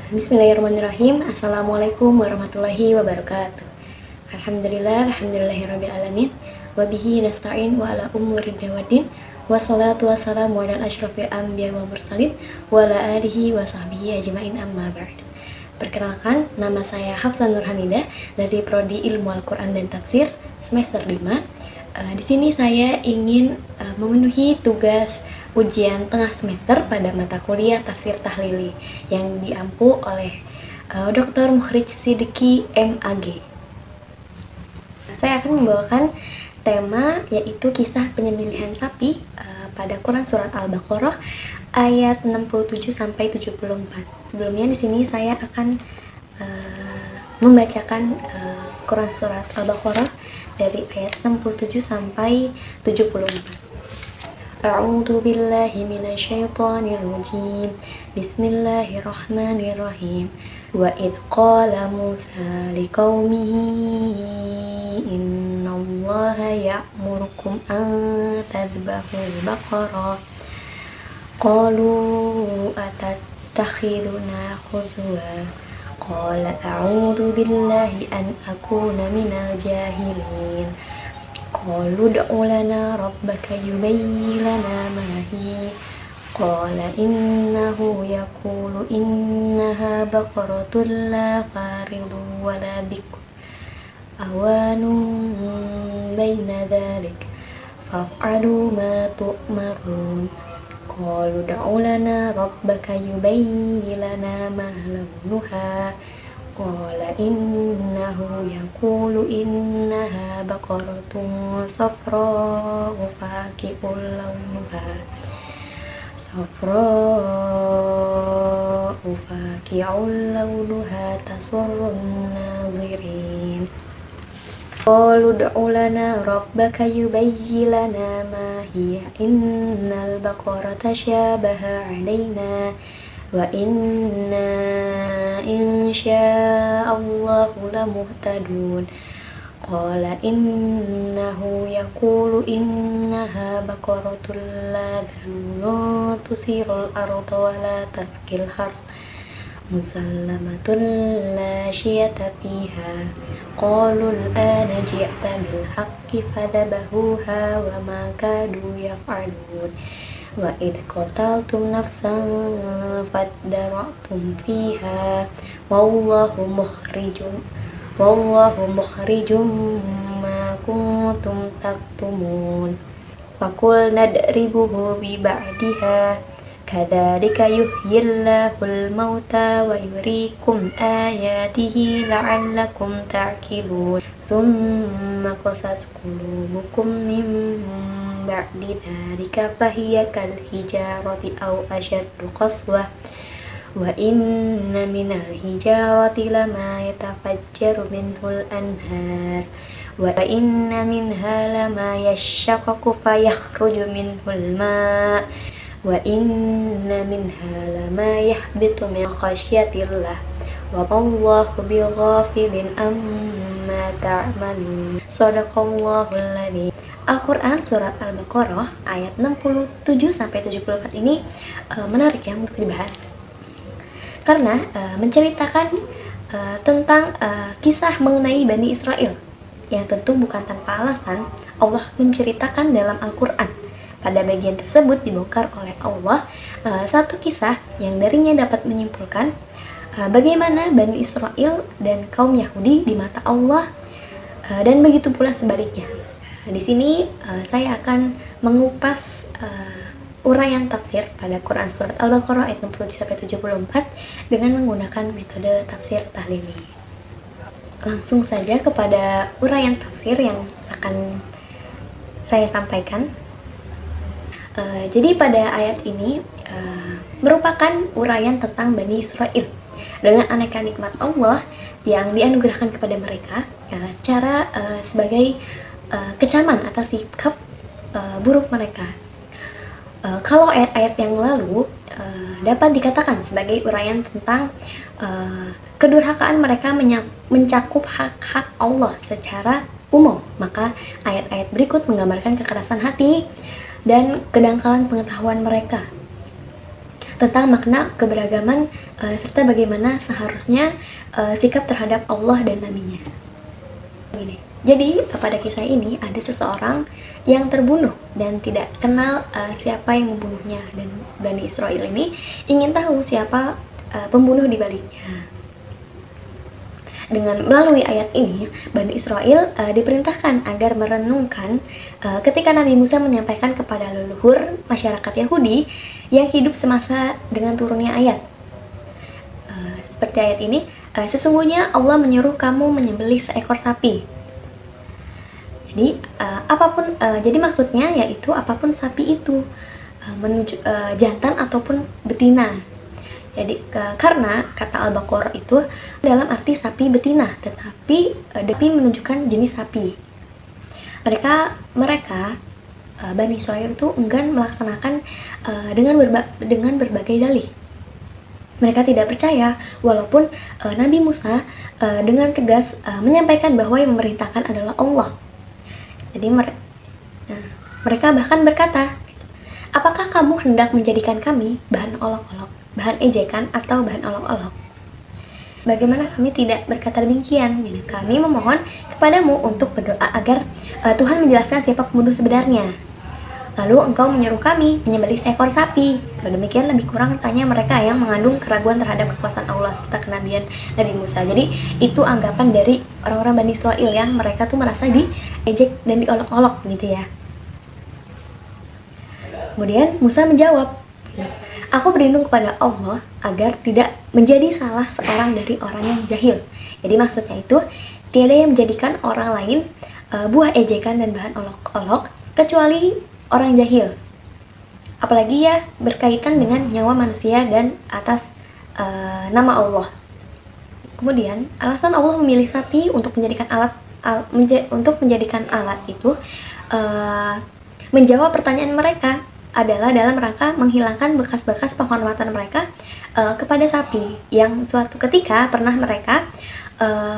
Bismillahirrahmanirrahim. Assalamualaikum warahmatullahi wabarakatuh. Alhamdulillahirabbil alamin. Wabihi nasta'in wa ala umuri dawadin. Wassalatu wassalamu ala asyrafil anbiya wal mursalin wa ala alihi wa sahbihi ajmain amma ba'd. Perkenalkan, nama saya Hafsah Nur Hamidah dari Prodi Ilmu Al-Quran dan Tafsir semester 5. Di sini saya ingin memenuhi tugas ujian tengah semester pada mata kuliah Tafsir Tahlili yang diampu oleh Dr. Mukhrij Siddiqi MAG. Saya akan membawakan tema yaitu kisah penyembelihan sapi pada Quran surat Al-Baqarah ayat 67 sampai 74. Sebelumnya di sini saya akan membacakan Quran surat Al-Baqarah dari ayat 67 sampai 74. A'udzu billahi minasyaitonir rajim. Bismillahirrahmanirrahim. Wa id qala Musa liqaumihi innallaha ya'murukum an tadhbahu baqarah. Qalu atattakhiduna khuzwa. Qala a'udzu billahi an akuna minal jahilin. Qalu ud'u lana rabbaka yubayyin lana ma hi. Qala innahu yaqulu innaha baqaratun la faridun wa la bikr awanun baina dhalik faf'alu ma tu'marun. Qalu ud'u lana rabbaka yubayyin lana ma launuha. Qala innahu yaqulu innaha baqaratun safra'u faqi'un launuha tasurrun nazirin. Qalu ud'u lana rabbaka yubayyin lana ma hiya innal baqarata syabaha 'alaina wa inna insya'allahu lamuhtadun. Qala innahu yaqulu innaha baqaratun la dhalulun tusirul arda wa la taskil hars musallamatun la syiyata fiha. Qalu al-ana ji'ta bil haqqi fadabahuha wa ma kadu yaf'alun. Wa id qataltum nafsan fadara'tum fiha wallahu mukhrijum ma kuntum taktumun. Wa qulna nadribuhu bi ba'diha kadzalika yuhyillahul mauta wa yuriikum ayatihi la'allakum ta'qilun. Tsumma qasat qulubukum min ba'di dzalika fahiya kal hijarati aw ashaddu qaswah. Wa inna minal hijarati lama yatafajjaru minhul anhar wa inna minha lama yashaqqaqu fayakhruju minhul ma' wa inna minha lama yahbitu min khasyatillah wa Allahu bighafilin amma ta'malun. Shadaqallahul adzim. Al-Quran surat Al-Baqarah ayat 67 sampai 74 ini menarik ya untuk dibahas. Karena menceritakan tentang kisah mengenai Bani Israel yang tentu bukan tanpa alasan Allah menceritakan dalam Al-Quran. Pada bagian tersebut dibongkar oleh Allah satu kisah yang darinya dapat menyimpulkan bagaimana Bani Israel dan kaum Yahudi di mata Allah dan begitu pula sebaliknya. Di sini saya akan mengupas uraian tafsir pada Quran surat Al-Baqarah ayat 67-74 dengan menggunakan metode tafsir tahlili. Langsung saja kepada uraian tafsir yang akan saya sampaikan. Jadi pada ayat ini merupakan uraian tentang Bani Israel dengan aneka nikmat Allah yang dianugerahkan kepada mereka secara sebagai kecaman atas sikap buruk mereka. Kalau ayat-ayat yang lalu dapat dikatakan sebagai uraian tentang kedurhakaan mereka mencakup hak-hak Allah secara umum, maka ayat-ayat berikut menggambarkan kekerasan hati dan kedangkalan pengetahuan mereka. tentang makna keberagaman serta bagaimana seharusnya sikap terhadap Allah dan Nabi-Nya. Jadi pada kisah ini ada seseorang yang terbunuh dan tidak kenal siapa yang membunuhnya, dan Bani Israel ini ingin tahu siapa pembunuh di baliknya. Dengan melalui ayat ini, Bani Israel diperintahkan agar merenungkan ketika Nabi Musa menyampaikan kepada leluhur masyarakat Yahudi yang hidup semasa dengan turunnya ayat. Seperti ayat ini, sesungguhnya Allah menyuruh kamu menyembelih seekor sapi. Jadi maksudnya yaitu apapun sapi itu, jantan ataupun betina. Jadi karena kata Al-Baqarah itu dalam arti sapi betina, tetapi menunjukkan jenis sapi. Mereka Bani Israil itu enggan melaksanakan dengan berbagai dalih. Mereka tidak percaya walaupun Nabi Musa dengan tegas menyampaikan bahwa yang memerintahkan adalah Allah. Jadi mereka bahkan berkata, apakah kamu hendak menjadikan kami bahan olok-olok, bahan ejekan, atau bahan olok-olok? Bagaimana kami tidak berkata demikian? Kami memohon kepadamu untuk berdoa agar Tuhan menjelaskan siapa pembunuh sebenarnya. Lalu engkau menyuruh kami menyembelih seekor sapi. Kalau demikian lebih kurang tanya mereka yang mengandung keraguan terhadap kekuasaan Allah serta kenabian Nabi Musa. Jadi itu anggapan dari orang-orang Bani Israil yang mereka tuh merasa diejek dan diolok-olok gitu ya. Kemudian Musa menjawab, aku berlindung kepada Allah agar tidak menjadi salah seorang dari orang yang jahil. Jadi maksudnya itu tiada yang menjadikan orang lain buah ejekan dan bahan olok-olok kecuali orang jahil, apalagi ya berkaitan dengan nyawa manusia dan atas nama Allah. Kemudian alasan Allah memilih sapi untuk menjadikan alat itu menjawab pertanyaan mereka adalah dalam rangka menghilangkan bekas-bekas penghormatan mereka kepada sapi yang suatu ketika pernah mereka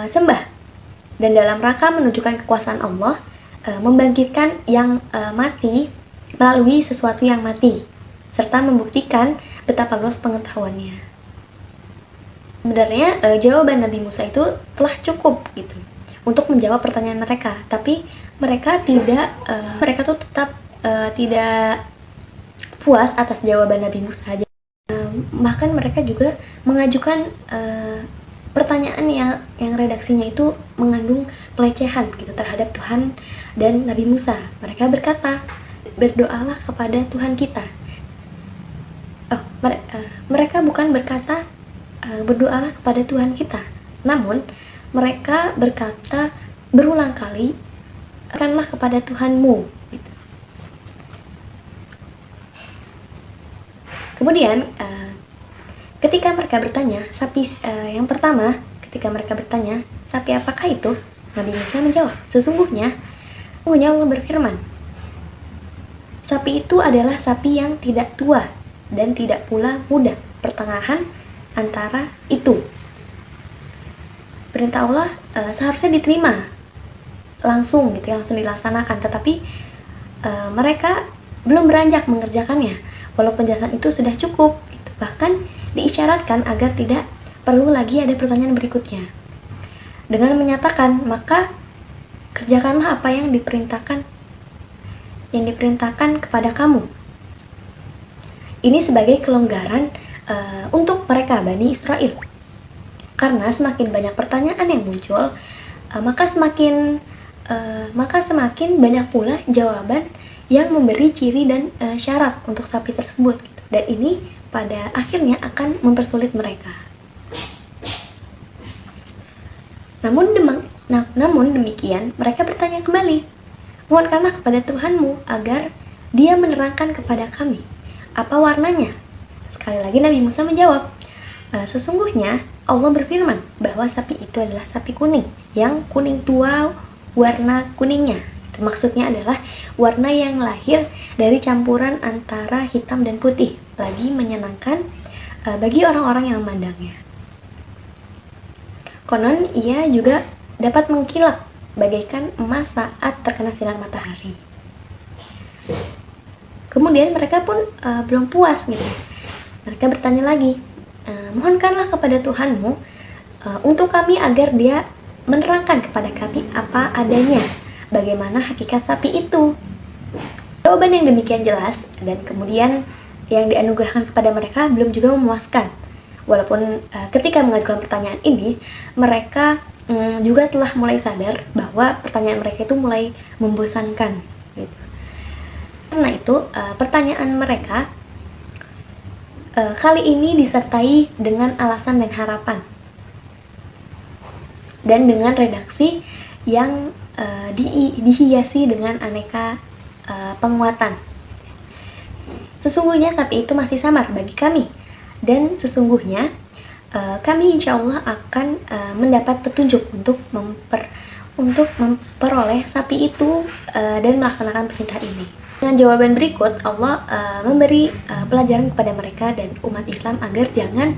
sembah, dan dalam rangka menunjukkan kekuasaan Allah membangkitkan yang mati melalui sesuatu yang mati, serta membuktikan betapa luas pengetahuannya. Sebenarnya jawaban Nabi Musa itu telah cukup gitu untuk menjawab pertanyaan mereka, tapi mereka tuh tetap tidak puas atas jawaban Nabi Musa. Bahkan mereka juga mengajukan pertanyaan yang redaksinya itu mengandung pelecehan gitu terhadap Tuhan dan Nabi Musa. Mereka berkata, berdoalah kepada Tuhan kita. Mereka bukan berkata berdoalah kepada Tuhan kita, namun mereka berkata berulang kali, akanlah kepada Tuhanmu gitu. Kemudian ketika mereka bertanya sapi apakah itu? Nabi Musa menjawab, sesungguhnya Allah berfirman, sapi itu adalah sapi yang tidak tua dan tidak pula muda, pertengahan antara itu. Perintah Allah seharusnya diterima langsung gitu, langsung dilaksanakan, tetapi mereka belum beranjak mengerjakannya walaupun penjelasan itu sudah cukup gitu. Bahkan diisyaratkan agar tidak perlu lagi ada pertanyaan berikutnya dengan menyatakan, maka kerjakanlah apa yang diperintahkan kepada kamu. Ini sebagai kelonggaran untuk mereka Bani Israel, karena semakin banyak pertanyaan yang muncul, maka semakin banyak pula jawaban yang memberi ciri dan syarat untuk sapi tersebut gitu. Dan ini pada akhirnya akan mempersulit mereka. Namun demikian mereka bertanya kembali, mohonkanlah kepada Tuhanmu agar Dia menerangkan kepada kami apa warnanya. Sekali lagi Nabi Musa menjawab, sesungguhnya Allah berfirman bahwa sapi itu adalah sapi kuning, yang kuning tua warna kuningnya. Itu maksudnya adalah warna yang lahir dari campuran antara hitam dan putih, lagi menyenangkan bagi orang-orang yang memandangnya. Konon ia juga dapat mengkilap bagaikan emas saat terkena sinar matahari. Kemudian mereka pun belum puas gitu. Mereka bertanya lagi, mohonkanlah kepada Tuhanmu untuk kami agar dia menerangkan kepada kami apa adanya, bagaimana hakikat sapi itu. Jawaban yang demikian jelas dan kemudian yang dianugerahkan kepada mereka belum juga memuaskan. Walaupun ketika mengajukan pertanyaan ini, mereka juga telah mulai sadar bahwa pertanyaan mereka itu mulai membosankan. Gitu. Karena itu, pertanyaan mereka kali ini disertai dengan alasan dan harapan. Dan dengan redaksi yang dihiasi dengan aneka penguatan. Sesungguhnya sapi itu masih samar bagi kami, dan sesungguhnya kami insya Allah akan mendapat petunjuk untuk memperoleh sapi itu dan melaksanakan perintah ini. Dengan jawaban berikut, Allah memberi pelajaran kepada mereka dan umat Islam agar jangan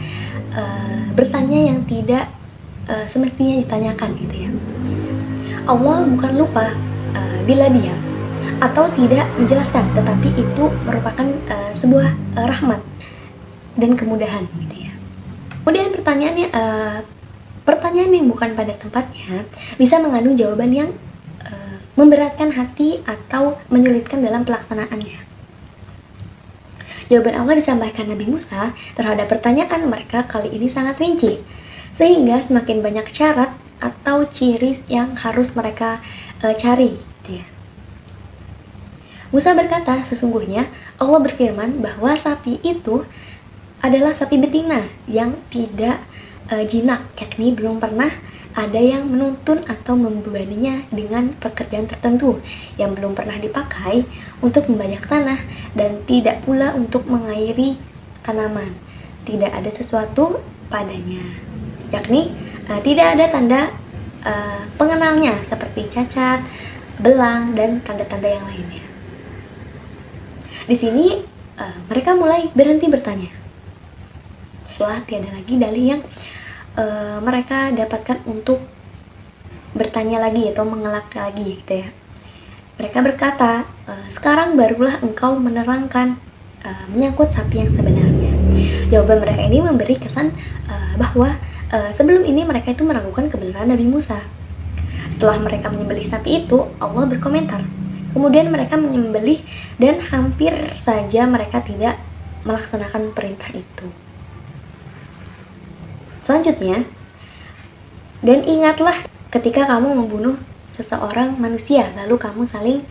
bertanya yang tidak semestinya ditanyakan, gitu ya. Allah bukan lupa bila diam atau tidak menjelaskan, tetapi itu merupakan sebuah rahmat dan kemudahan, gitu ya. Kemudian pertanyaan yang bukan pada tempatnya bisa mengandung jawaban yang memberatkan hati atau menyulitkan dalam pelaksanaannya. Jawaban Allah disampaikan Nabi Musa terhadap pertanyaan mereka kali ini sangat rinci, sehingga semakin banyak syarat atau ciri yang harus mereka cari, gitu ya. Musa berkata, sesungguhnya Allah berfirman bahwa sapi itu adalah sapi betina yang tidak jinak, yakni belum pernah ada yang menuntun atau membebaninya dengan pekerjaan tertentu, yang belum pernah dipakai untuk membajak tanah dan tidak pula untuk mengairi tanaman. Tidak ada sesuatu padanya, yakni tidak ada tanda pengenalnya seperti cacat, belang, dan tanda-tanda yang lainnya. Di sini mereka mulai berhenti bertanya. Setelah tiada lagi dalih yang mereka dapatkan untuk bertanya lagi atau mengelak lagi, gitu ya. Mereka berkata, sekarang barulah engkau menerangkan menyangkut sapi yang sebenarnya. Jawaban mereka ini memberi kesan bahwa sebelum ini mereka itu meragukan kebenaran Nabi Musa. Setelah mereka menyembelih sapi itu, Allah berkomentar. Kemudian mereka menyembelih dan hampir saja mereka tidak melaksanakan perintah itu. Selanjutnya, dan ingatlah ketika kamu membunuh seseorang manusia, lalu kamu saling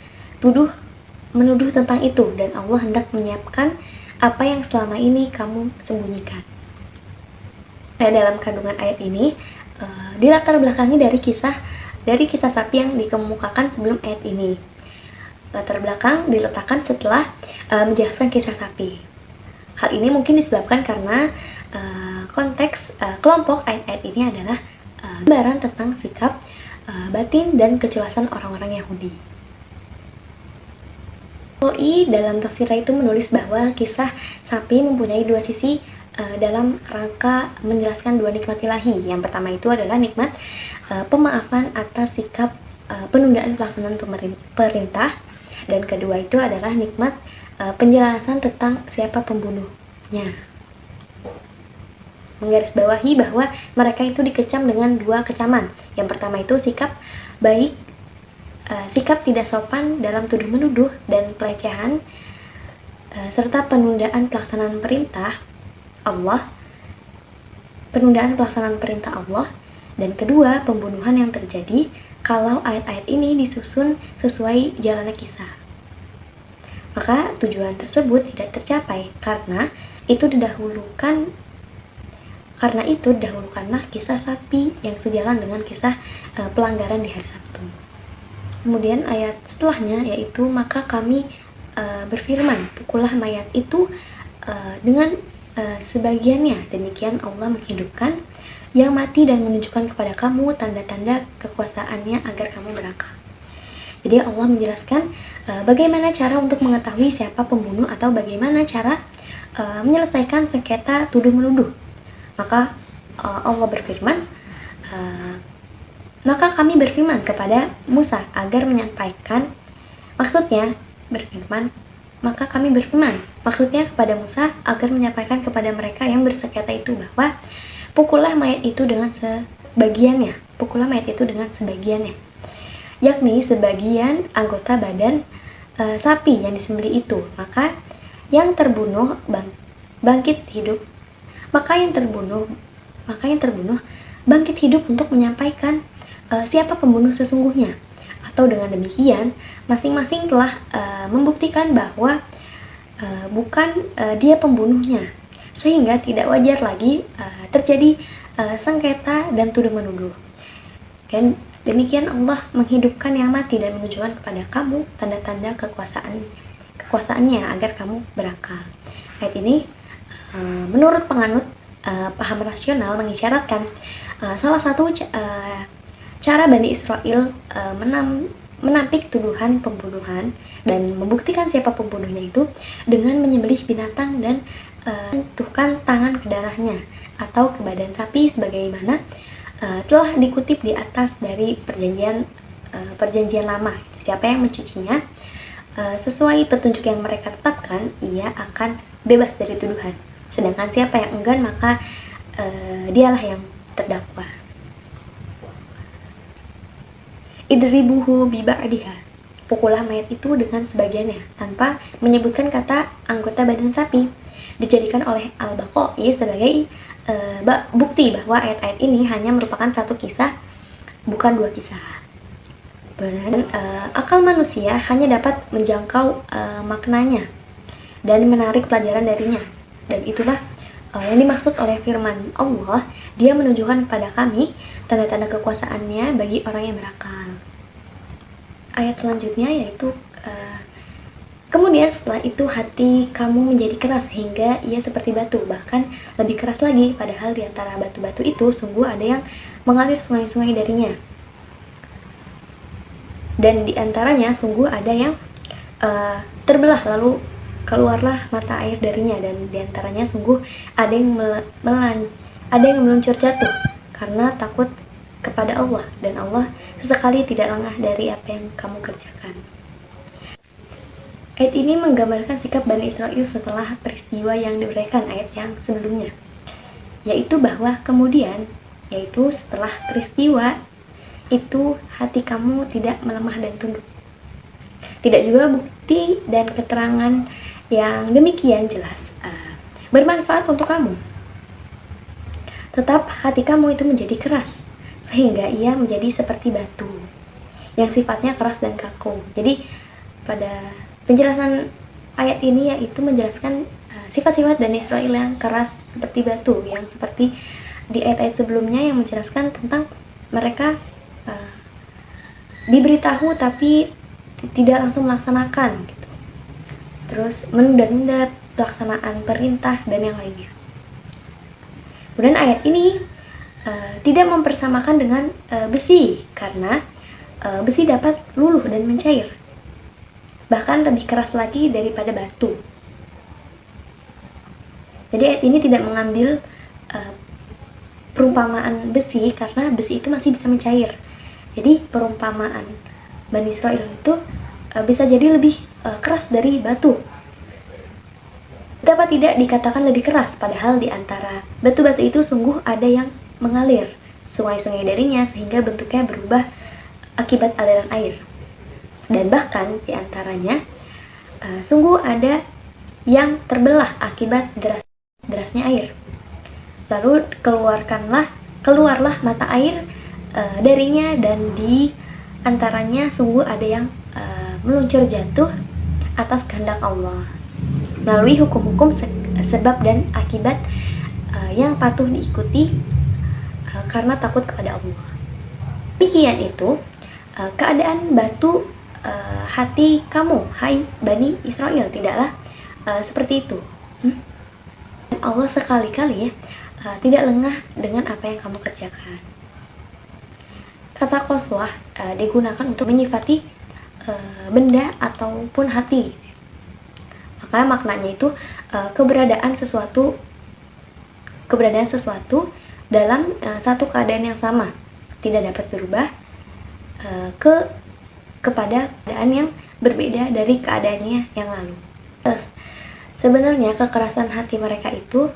menuduh tentang itu, dan Allah hendak menyiapkan apa yang selama ini kamu sembunyikan. Dalam kandungan ayat ini dilatar belakangi dari kisah sapi yang dikemukakan sebelum ayat ini. Latar belakang diletakkan setelah menjelaskan kisah sapi. Hal ini mungkin disebabkan karena konteks kelompok ayat-ayat ini adalah gambaran tentang sikap batin dan kecelasan orang-orang Yahudi. Qurtubi dalam tafsirnya itu menulis bahwa kisah sapi mempunyai dua sisi dalam rangka menjelaskan dua nikmat ilahi. Yang pertama itu adalah nikmat pemaafan atas sikap penundaan pelaksanaan perintah, dan kedua itu adalah nikmat penjelasan tentang siapa pembunuhnya. Menggarisbawahi bahwa mereka itu dikecam dengan dua kecaman. Yang pertama itu sikap baik, sikap tidak sopan dalam tuduh menuduh dan pelecehan, serta penundaan pelaksanaan perintah Allah, dan kedua pembunuhan yang terjadi kalau ayat-ayat ini disusun sesuai jalannya kisah. Maka tujuan tersebut tidak tercapai karena itu didahulukanlah kisah sapi yang sejalan dengan kisah pelanggaran di hari Sabtu. Kemudian ayat setelahnya yaitu maka kami berfirman, pukullah mayat itu dengan sebagiannya, demikian Allah menghidupkan yang mati dan menunjukkan kepada kamu tanda-tanda kekuasaannya agar kamu berakal. Jadi Allah menjelaskan bagaimana cara untuk mengetahui siapa pembunuh atau bagaimana cara menyelesaikan sengketa tuduh-menuduh. Maka Allah berfirman, maka kami berfirman kepada Musa agar menyampaikan, maksudnya berfirman, maka kami berfirman, maksudnya kepada Musa agar menyampaikan kepada mereka yang bersengketa itu bahwa pukullah mayat itu dengan sebagiannya, yakni sebagian anggota badan sapi yang disembelih itu, maka yang terbunuh bangkit hidup bangkit hidup untuk menyampaikan siapa pembunuh sesungguhnya. Atau dengan demikian, masing-masing telah membuktikan bahwa bukan dia pembunuhnya, sehingga tidak wajar lagi terjadi sengketa dan tuduh-menuduh. Dan demikian Allah menghidupkan yang mati dan menunjukkan kepada kamu tanda-tanda kekuasaannya agar kamu berakal. Ayat ini menurut penganut paham rasional mengisyaratkan salah satu cara Bani Israel menampik tuduhan pembunuhan dan membuktikan siapa pembunuhnya itu dengan menyembelih binatang dan menyentuhkan tangan ke darahnya atau ke badan sapi sebagaimana telah dikutip di atas dari perjanjian lama. Siapa yang mencucinya sesuai petunjuk yang mereka tetapkan, ia akan bebas dari tuduhan. Sedangkan siapa yang enggan, maka dialah yang terdakwa. Idribuhu biba'diha, pukullah mayat itu dengan sebagiannya, tanpa menyebutkan kata anggota badan sapi. Dijadikan oleh Al-Baqai sebagai bukti bahwa ayat-ayat ini hanya merupakan satu kisah, bukan dua kisah. Dan akal manusia hanya dapat menjangkau maknanya dan menarik pelajaran darinya. Dan itulah yang dimaksud oleh firman Allah, Dia menunjukkan kepada kami tanda-tanda kekuasaannya bagi orang yang berakal. Ayat selanjutnya yaitu kemudian setelah itu hati kamu menjadi keras sehingga ia seperti batu, bahkan lebih keras lagi, padahal di antara batu-batu itu sungguh ada yang mengalir sungai-sungai darinya, dan di antaranya sungguh ada yang terbelah lalu keluarlah mata air darinya, dan di antaranya sungguh ada yang meluncur jatuh karena takut kepada Allah, dan Allah sesekali tidak lengah dari apa yang kamu kerjakan. Ayat ini menggambarkan sikap Bani Israel setelah peristiwa yang diuraikan ayat yang sebelumnya, yaitu bahwa kemudian, yaitu setelah peristiwa itu hati kamu tidak melemah dan tunduk. Tidak juga bukti dan keterangan yang demikian jelas bermanfaat untuk kamu. Tetap hati kamu itu menjadi keras, sehingga ia menjadi seperti batu yang sifatnya keras dan kaku. Jadi pada penjelasan ayat ini yaitu menjelaskan sifat-sifat Bani Israel yang keras seperti batu, yang seperti di ayat-ayat sebelumnya yang menjelaskan tentang mereka diberitahu tapi tidak langsung melaksanakan gitu. Terus menunda-nunda pelaksanaan perintah dan yang lainnya. Kemudian ayat ini tidak mempersamakan dengan besi, karena besi dapat luluh dan mencair, bahkan lebih keras lagi daripada batu. Jadi ayat ini tidak mengambil perumpamaan besi, karena besi itu masih bisa mencair. Jadi perumpamaan Bani Israil itu bisa jadi lebih keras dari batu. Dapat tidak dikatakan lebih keras, padahal di antara batu-batu itu sungguh ada yang mengalir sungai-sungai darinya sehingga bentuknya berubah akibat aliran air. Dan bahkan di antaranya sungguh ada yang terbelah akibat derasnya air. Lalu keluarlah mata air darinya, dan di antaranya sungguh ada yang meluncur jatuh atas kehendak Allah melalui hukum-hukum sebab dan akibat yang patuh diikuti karena takut kepada Allah. Demikian itu keadaan batu hati kamu, hai Bani Israel, tidaklah seperti itu. Allah sekali-kali tidak lengah dengan apa yang kamu kerjakan. Kata qaswah digunakan untuk menyifati benda ataupun hati. Maka maknanya itu keberadaan sesuatu dalam satu keadaan yang sama, tidak dapat berubah kepada keadaan yang berbeda dari keadaannya yang lalu. Sebenarnya kekerasan hati mereka itu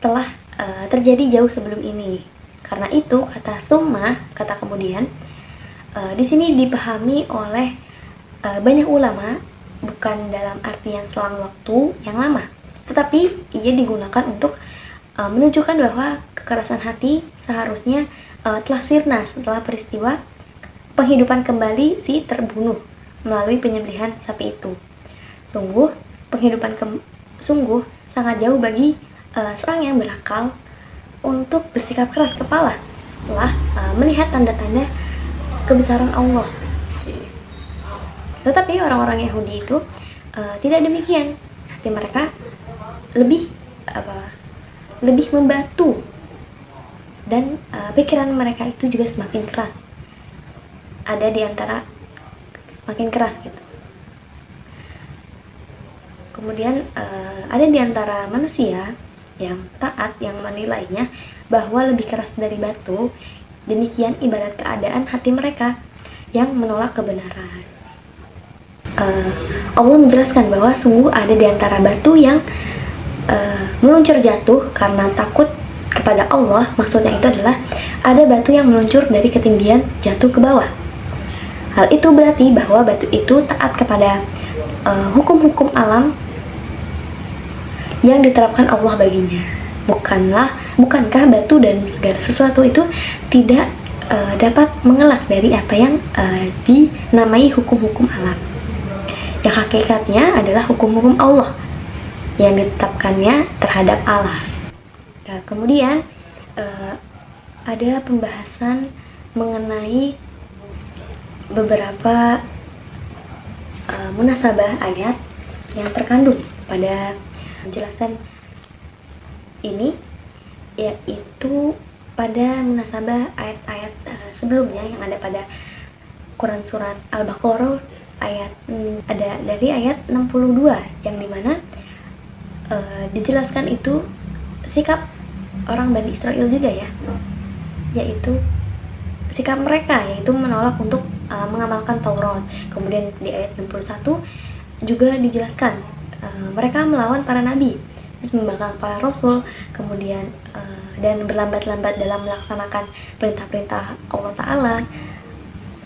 telah terjadi jauh sebelum ini. Karena itu kata tsumma, kata kemudian, di sini dipahami oleh banyak ulama bukan dalam arti yang selang waktu yang lama, tetapi ia digunakan untuk menunjukkan bahwa kekerasan hati seharusnya telah sirna setelah peristiwa penghidupan kembali si terbunuh melalui penyembelihan sapi itu. Sungguh sangat jauh bagi seorang yang berakal untuk bersikap keras kepala setelah melihat tanda-tanda kebesaran Allah. Tetapi orang-orang Yahudi itu tidak demikian. Hati mereka lebih membatu, dan pikiran mereka itu juga semakin keras. Ada di antara makin keras gitu. Kemudian ada di antara manusia yang taat yang menilainya bahwa lebih keras dari batu. Demikian ibarat keadaan hati mereka yang menolak kebenaran. Allah menjelaskan bahwa sungguh ada di antara batu yang meluncur jatuh karena takut kepada Allah. Maksudnya itu adalah ada batu yang meluncur dari ketinggian jatuh ke bawah. Hal itu berarti bahwa batu itu taat kepada hukum-hukum alam yang diterapkan Allah baginya. Bukankah batu dan segala sesuatu itu tidak dapat mengelak dari apa yang dinamai hukum-hukum alam, yang hakikatnya adalah hukum-hukum Allah yang ditetapkannya terhadap Allah. Nah, kemudian ada pembahasan mengenai beberapa munasabah ayat yang terkandung pada penjelasan ini, yaitu pada munasabah ayat-ayat sebelumnya yang ada pada Quran surat Al-Baqarah ada dari ayat 62 yang dimana dijelaskan itu sikap orang Bani Israel juga ya, yaitu sikap mereka yaitu menolak untuk mengamalkan Taurat. Kemudian di ayat 61 juga dijelaskan mereka melawan para nabi, terus membangkang para rasul, kemudian dan berlambat-lambat dalam melaksanakan perintah-perintah Allah Ta'ala.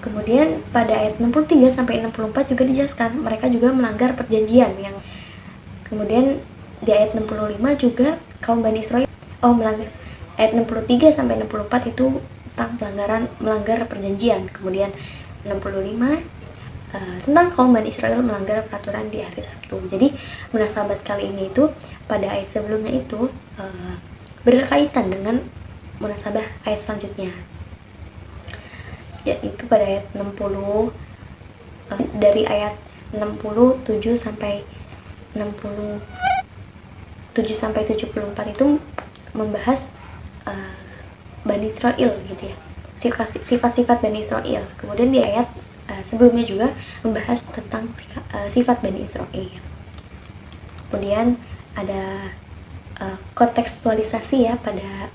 Kemudian pada ayat 63 sampai 64 juga dijelaskan mereka juga melanggar perjanjian. Yang kemudian di ayat 65 juga kaum Bani Israel melanggar. Ayat 63 sampai 64 itu tentang melanggar perjanjian. Kemudian 65 tentang kaum Bani Israel melanggar peraturan di hari Sabtu. Jadi munasabat kali ini itu pada ayat sebelumnya itu berkaitan dengan munasabah ayat selanjutnya, yaitu pada ayat 60 dari ayat 67 sampai 74 itu membahas Bani Israel gitu ya, sifat-sifat Bani Israel. Kemudian di ayat sebelumnya juga membahas tentang sifat Bani Israel. Kemudian ada kontekstualisasi ya pada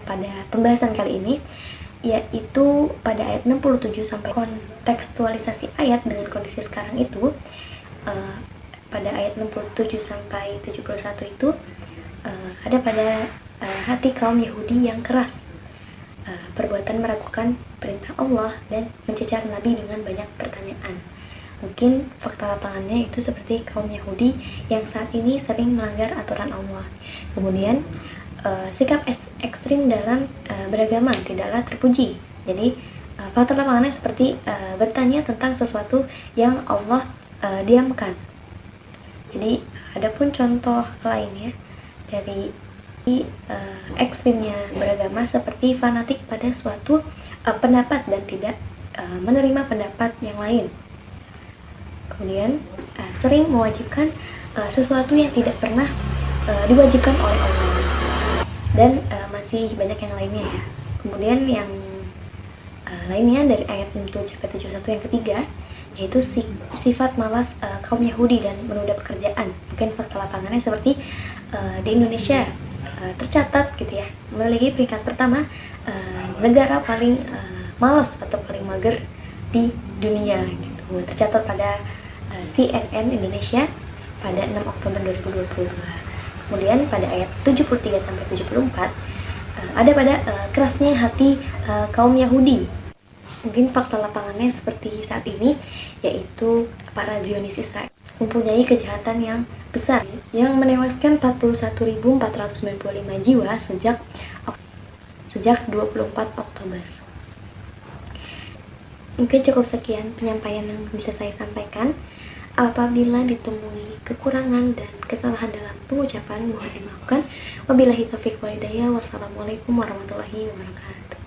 pada pembahasan kali ini, yaitu pada ayat 67 sampai kontekstualisasi ayat dengan kondisi sekarang itu. Pada ayat 67 sampai 71 itu ada pada hati kaum Yahudi yang keras, perbuatan meragukan perintah Allah dan mencecar Nabi dengan banyak pertanyaan. Mungkin fakta lapangannya itu seperti kaum Yahudi yang saat ini sering melanggar aturan Allah. Kemudian sikap ekstrim dalam beragama tidaklah terpuji. Jadi fakta lapangannya seperti bertanya tentang sesuatu yang Allah diamkan. Jadi adapun contoh lainnya dari ekstrimnya beragama seperti fanatik pada suatu pendapat dan tidak menerima pendapat yang lain. Kemudian sering mewajibkan sesuatu yang tidak pernah diwajibkan oleh Allah, dan masih banyak yang lainnya ya. Kemudian yang lainnya dari ayat 7-71 yang ketiga, yaitu sifat malas kaum Yahudi dan menunda pekerjaan. Mungkin fakta lapangannya seperti di Indonesia tercatat gitu ya, memiliki peringkat pertama negara paling malas atau paling mager di dunia gitu. Tercatat pada CNN Indonesia pada 6 Oktober 2022. Kemudian pada ayat 73 sampai 74 ada pada kerasnya hati kaum Yahudi. Mungkin fakta lapangannya seperti saat ini, yaitu para Zionis Israel mempunyai kejahatan yang besar yang menewaskan 41.495 jiwa sejak 24 Oktober. Mungkin cukup sekian penyampaian yang bisa saya sampaikan. Apabila ditemui kekurangan dan kesalahan dalam pengucapan, mohon dimaafkan. Wabillahi taufiq wal hidayah. Wassalamualaikum warahmatullahi wabarakatuh.